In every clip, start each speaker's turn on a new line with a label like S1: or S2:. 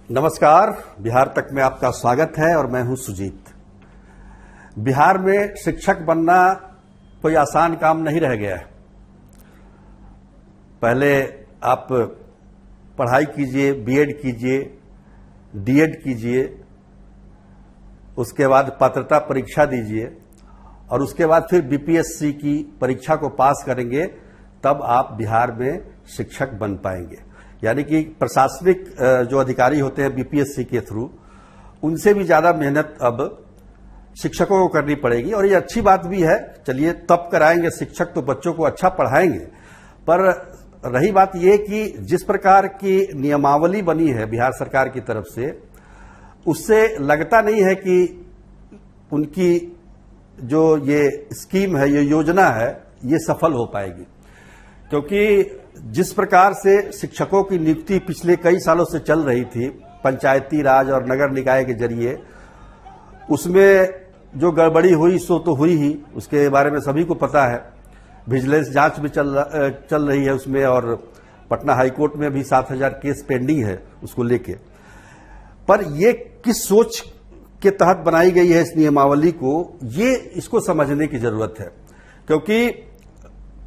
S1: नमस्कार, बिहार तक में आपका स्वागत है और मैं हूं सुजीत। बिहार में शिक्षक बनना कोई आसान काम नहीं रह गया है। पहले आप पढ़ाई कीजिए, बीएड कीजिए, डीएड कीजिए, उसके बाद पात्रता परीक्षा दीजिए और उसके बाद फिर बीपीएससी की परीक्षा को पास करेंगे, तब आप बिहार में शिक्षक बन पाएंगे। यानी कि प्रशासनिक जो अधिकारी होते हैं बीपीएससी के थ्रू, उनसे भी ज्यादा मेहनत अब शिक्षकों को करनी पड़ेगी। और ये अच्छी बात भी है, चलिए तब कराएंगे शिक्षक तो बच्चों को अच्छा पढ़ाएंगे। पर रही बात ये कि जिस प्रकार की नियमावली बनी है बिहार सरकार की तरफ से, उससे लगता नहीं है कि उनकी जो ये स्कीम है, ये योजना है, ये सफल हो पाएगी। क्योंकि जिस प्रकार से शिक्षकों की नियुक्ति पिछले कई सालों से चल रही थी पंचायती राज और नगर निकाय के जरिए, उसमें जो गड़बड़ी हुई सो तो हुई ही, उसके बारे में सभी को पता है। विजिलेंस जांच भी चल रही है उसमें, और पटना हाईकोर्ट में भी 7,000 केस पेंडिंग है उसको लेके। पर ये किस सोच के तहत बनाई गई है इस नियमावली को, ये इसको समझने की जरूरत है। क्योंकि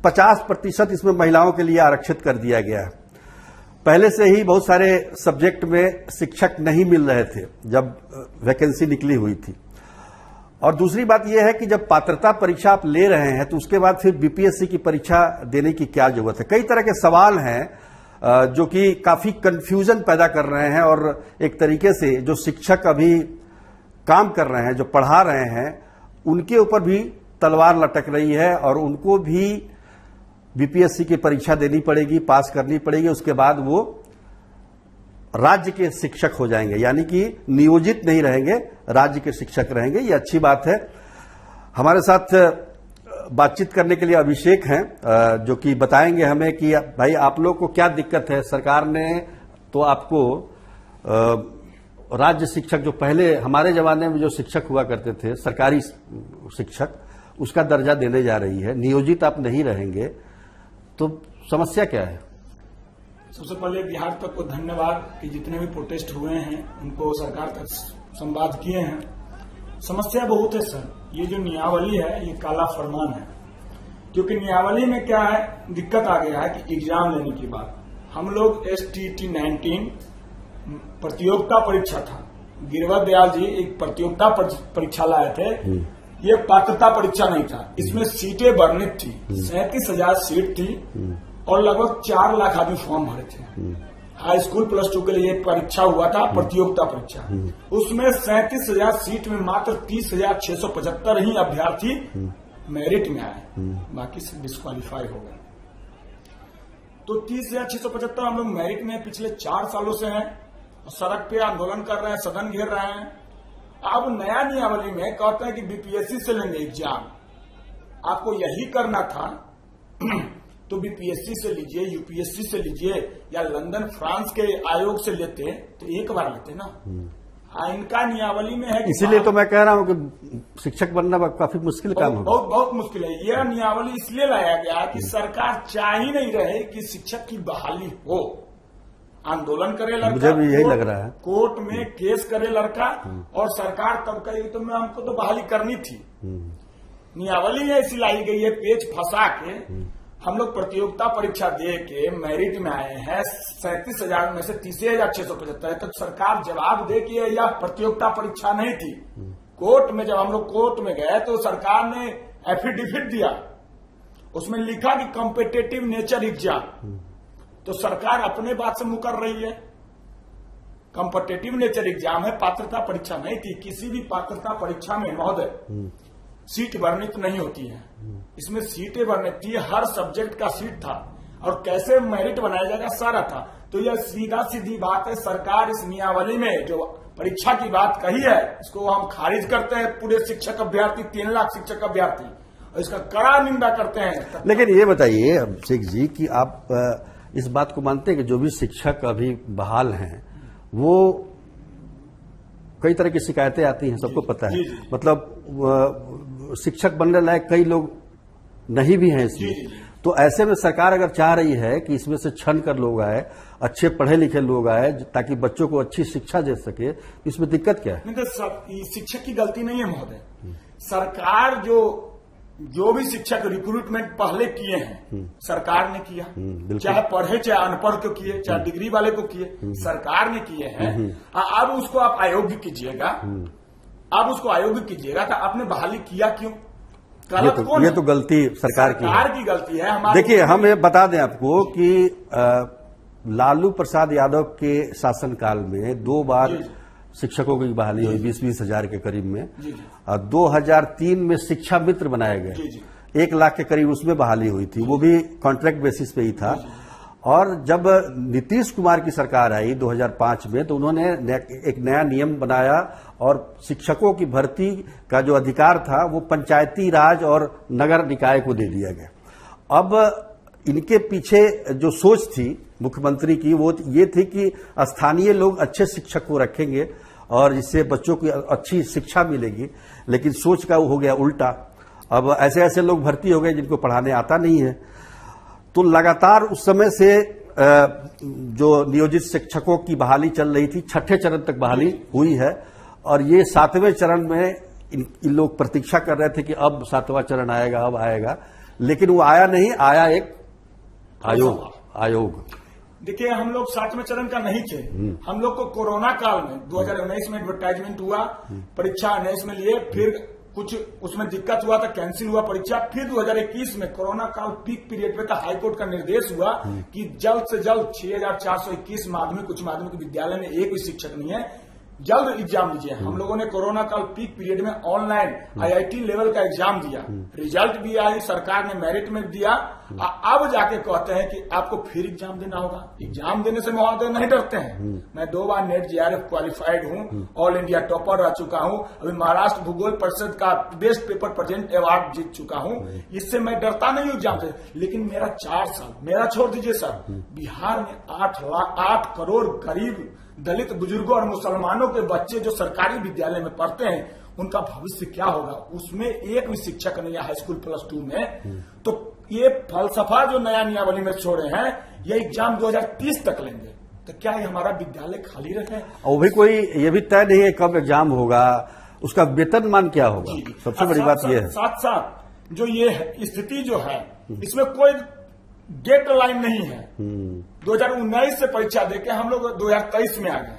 S1: 50% इसमें महिलाओं के लिए आरक्षित कर दिया गया है। पहले से ही बहुत सारे सब्जेक्ट में शिक्षक नहीं मिल रहे थे जब वैकेंसी निकली हुई थी। और दूसरी बात यह है कि जब पात्रता परीक्षा आप ले रहे हैं तो उसके बाद फिर बीपीएससी की परीक्षा देने की क्या जरूरत है। कई तरह के सवाल हैं जो कि काफी कंफ्यूजन पैदा कर रहे हैं, और एक तरीके से जो शिक्षक अभी काम कर रहे हैं, जो पढ़ा रहे हैं, उनके ऊपर भी तलवार लटक रही है और उनको भी बीपीएससी की परीक्षा देनी पड़ेगी, पास करनी पड़ेगी। उसके बाद वो राज्य के शिक्षक हो जाएंगे, यानी कि नियोजित नहीं रहेंगे, राज्य के शिक्षक रहेंगे। ये अच्छी बात है। हमारे साथ बातचीत करने के लिए अभिषेक हैं, जो कि बताएंगे हमें कि भाई आप लोग को क्या दिक्कत है। सरकार ने तो आपको राज्य शिक्षक, जो पहले हमारे जमाने में जो शिक्षक हुआ करते थे, सरकारी शिक्षक, उसका दर्जा देने जा रही है। नियोजित आप नहीं रहेंगे, तो समस्या क्या है?
S2: सबसे पहले बिहार तक को धन्यवाद कि जितने भी प्रोटेस्ट हुए हैं उनको सरकार तक संवाद किए हैं। समस्या बहुत है सर। ये जो नियमावली है ये काला फरमान है। क्योंकि नियमावली में क्या है, दिक्कत आ गया है कि एग्जाम लेने के बाद हम लोग STT 19 प्रतियोगिता परीक्षा था, गिरिवर दयाल जी एक प्रतियोगिता परीक्षा लाए थे। ये पात्रता परीक्षा नहीं था। इसमें सीटें वर्णित थी, 37,000 सीट थी और लगभग 4 लाख आदमी फॉर्म भरे थे। हाई स्कूल +2 के लिए परीक्षा हुआ था, प्रतियोगिता परीक्षा। उसमें 37,000 सीट में मात्र 30,675 ही अभ्यर्थी मेरिट में आए, बाकी से डिस्क्वालीफाई हो गए। तो 30,675 हम लोग मेरिट में पिछले 4 सालों से हैं, सड़क पे आंदोलन कर रहे हैं, सदन घेर रहे हैं। अब नया नियमावली में कहते हैं कि बीपीएससी से लेंगे एग्जाम। आपको यही करना था तो बीपीएससी से लीजिए, यूपीएससी से लीजिए, या लंदन फ्रांस के आयोग से लेते तो एक बार लेते ना। इनका नियमावली में है।
S1: इसीलिए तो मैं कह रहा हूं कि शिक्षक बनना काफी मुश्किल काम है।
S2: बहुत मुश्किल है। यह नियमावली इसलिए लाया गया कि सरकार चाह ही नहीं रहे कि शिक्षक की बहाली हो। आंदोलन करे लड़का,
S1: मुझे भी यही लग रहा है,
S2: कोर्ट में केस करे लड़का, और सरकार तब कहेगी तो मैं हमको तो बहाली करनी थी। नियमावली है इसी लाई गई है, पेच फंसा के हम लोग प्रतियोगिता परीक्षा दे के मेरिट में आए हैं। 37,000 में से 30,675 तक सरकार जवाब दे कि यह प्रतियोगिता परीक्षा नहीं थी। कोर्ट में जब हम लोग कोर्ट में गए तो सरकार ने एफिडेविट दिया, उसमें लिखा कि कॉम्पिटिटिव नेचर एग्जाम। तो सरकार अपने बात से मुकर रही है। कॉम्पिटिटिव नेचर एग्जाम है, पात्रता परीक्षा नहीं थी। किसी भी पात्रता परीक्षा में महोदय सीट वर्णित नहीं होती है। इसमें सीटें वर्णित थी, हर सब्जेक्ट का सीट था, और कैसे मेरिट बनाया जाएगा सारा था। तो यह सीधा सीधी बात है। सरकार इस नियमावली में जो परीक्षा की बात कही है, इसको हम खारिज करते हैं। पूरे शिक्षक अभ्यर्थी 3 लाख शिक्षक अभ्यर्थी, और इसका कड़ा निंदा करते हैं।
S1: लेकिन ये बताइए अभिषेक जी कि आप इस बात को मानते हैं कि जो भी शिक्षक अभी बहाल हैं, वो कई तरह की शिकायतें आती हैं, सबको पता है। मतलब शिक्षक बनने लायक कई लोग नहीं भी हैं इसमें। तो ऐसे में सरकार अगर चाह रही है कि इसमें से छन कर लोग आए, अच्छे पढ़े लिखे लोग आए, ताकि बच्चों को अच्छी शिक्षा दे सके, इसमें दिक्कत क्या है?
S2: नहीं तो शिक्षक की गलती नहीं है महोदय। सरकार जो भी शिक्षक रिक्रूटमेंट पहले किए हैं सरकार ने किया, चाहे पढ़े चाहे अनपढ़ को किए, चाहे डिग्री वाले को किए, सरकार ने किए हैं। अब उसको आप अयोग्य कीजिएगा, अब उसको अयोग्य कीजिएगा तो आपने बहाली किया क्यों?
S1: ये तो गलती सरकार
S2: की गलती है।
S1: देखिए, हम ये बता दें आपको कि लालू प्रसाद यादव के शासनकाल में 2 बार शिक्षकों की बहाली हुई 20-20 हजार के करीब में। 2003 में शिक्षा मित्र बनाए गए, 1 लाख के करीब उसमें बहाली हुई थी, वो भी कॉन्ट्रैक्ट बेसिस पे ही था। और जब नीतीश कुमार की सरकार आई 2005 में, तो उन्होंने एक नया नियम बनाया और शिक्षकों की भर्ती का जो अधिकार था वो पंचायती राज और नगर निकाय को दे दिया गया। अब इनके पीछे जो सोच थी मुख्यमंत्री की, वो ये थी कि स्थानीय लोग अच्छे शिक्षक को रखेंगे और इससे बच्चों की अच्छी शिक्षा मिलेगी, लेकिन सोच का हो गया उल्टा। अब ऐसे ऐसे लोग भर्ती हो गए जिनको पढ़ाने आता नहीं है। तो लगातार उस समय से जो नियोजित शिक्षकों की बहाली चल रही थी, 6ठे चरण तक बहाली हुई है और ये 7वें चरण में इन लोग प्रतीक्षा कर रहे थे कि अब 7वां चरण आएगा, अब आएगा, लेकिन वो आया नहीं। आया एक आयोग।
S2: देखिए, हम लोग 7वें चरण का नहीं थे। हम लोग को कोरोना काल में 2019 में एडवर्टाइजमेंट हुआ, परीक्षा 19 में लिए, फिर कुछ उसमें दिक्कत हुआ तो कैंसिल हुआ परीक्षा। फिर 2021 में कोरोना काल पीक पीरियड पे हाई कोर्ट का निर्देश हुआ कि जल्द से जल्द 6421 माध्यमिक उच्च माध्यमिक विद्यालय में एक भी शिक्षक नहीं है, जल्द एग्जाम लीजिए। हम लोगों ने कोरोना काल पीक पीरियड में ऑनलाइन IIT लेवल का एग्जाम दिया, रिजल्ट भी आई, सरकार ने मेरिट में दिया। अब जाके कहते हैं कि आपको फिर एग्जाम देना होगा। एग्जाम देने से महोदय नहीं डरते हैं। मैं 2 बार नेट JRF क्वालिफाइड हूं, ऑल इंडिया टॉपर रह चुका हूं, अभी महाराष्ट्र भूगोल परिषद का बेस्ट पेपर प्रेजेंट अवार्ड जीत चुका हूं। इससे मैं डरता नहीं हूं एग्जाम से। लेकिन मेरा 4 साल, मेरा छोड़ दीजिए सर, बिहार में 8 करोड़ गरीब दलित बुजुर्गों और मुसलमानों के बच्चे जो सरकारी विद्यालय में पढ़ते हैं, उनका भविष्य क्या होगा? उसमें एक भी शिक्षक नहीं है हाई स्कूल +2 में। तो ये फलसफा जो नया नियमावली में छोड़े हैं, ये एग्जाम 2030 तक लेंगे, तो क्या ये हमारा विद्यालय खाली रखे?
S1: और भी कोई ये भी तय नहीं है कब एग्जाम होगा, उसका वेतनमान क्या होगा। सबसे बड़ी बात यह है।
S2: साथ साथ जो ये स्थिति जो है, इसमें कोई डेट लाइन नहीं है। 2019 से परीक्षा देके हम लोग 2023 में आ गए,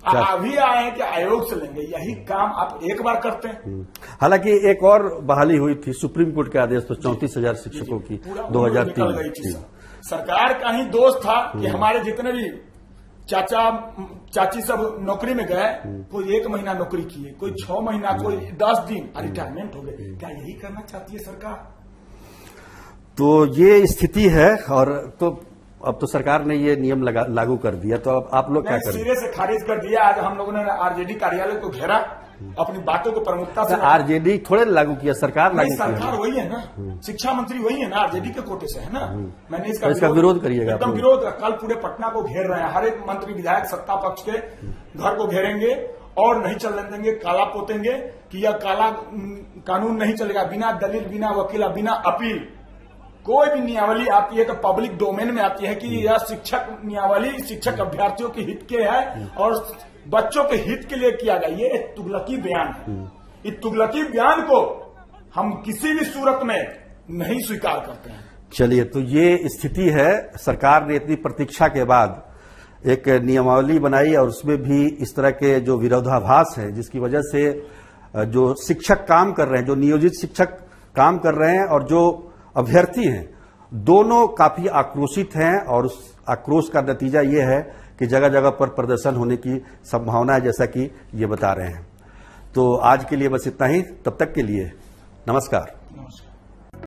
S2: अभी आए हैं कि आयोग से लेंगे। यही काम आप एक बार करते हैं।
S1: हालांकि एक और बहाली हुई थी सुप्रीम कोर्ट के आदेश पर 34,000 शिक्षकों की 2003 में।
S2: सरकार का ही दोष था कि हमारे जितने भी चाचा चाची सब नौकरी में गए, कोई 1 महीना नौकरी किए, कोई 6 महीना, कोई 10 दिन रिटायरमेंट हो गए। क्या यही करना चाहती है सरकार? तो ये स्थिति है। और तो अब तो सरकार ने ये नियम लागू कर दिया, तो अब आप लोग क्या करें? सिरे से खारिज कर दिया। आज हम लोगों ने RJD कार्यालय को घेरा, अपनी बातों को प्रमुखता से। RJD थोड़े लागू किया, सरकार लागू किया। सरकार वही है ना, शिक्षा मंत्री वही है ना, RJD के कोटे से है ना। मैंने इसका विरोध करिएगा, एकदम विरोध। कल पूरे पटना को घेर रहे हैं, हर एक मंत्री विधायक सत्ता पक्ष के घर को घेरेंगे और नहीं चलने देंगे, काला पोतेंगे कि यह काला कानून नहीं चलेगा। बिना दलील, बिना वकीला, बिना अपील कोई भी नियमावली आती है तो पब्लिक डोमेन में आती है कि यह शिक्षक नियमावली शिक्षक अभ्यर्थियों के हित के है और बच्चों के हित के लिए किया गया। ये एक तुगलकी बयान है। इस तुगलकी बयान को हम किसी भी सूरत में नहीं स्वीकार करते हैं। चलिए, तो ये स्थिति है। सरकार ने इतनी प्रतीक्षा के बाद एक नियमावली बनाई और उसमें भी इस तरह के जो विरोधाभास है, जिसकी वजह से जो शिक्षक काम कर रहे हैं, जो नियोजित शिक्षक काम कर रहे हैं और जो अभ्यर्थी हैं, दोनों काफी आक्रोशित हैं। और उस आक्रोश का नतीजा ये है कि जगह जगह पर प्रदर्शन होने की संभावना है, जैसा कि ये बता रहे हैं। तो आज के लिए बस इतना ही। तब तक के लिए नमस्कार।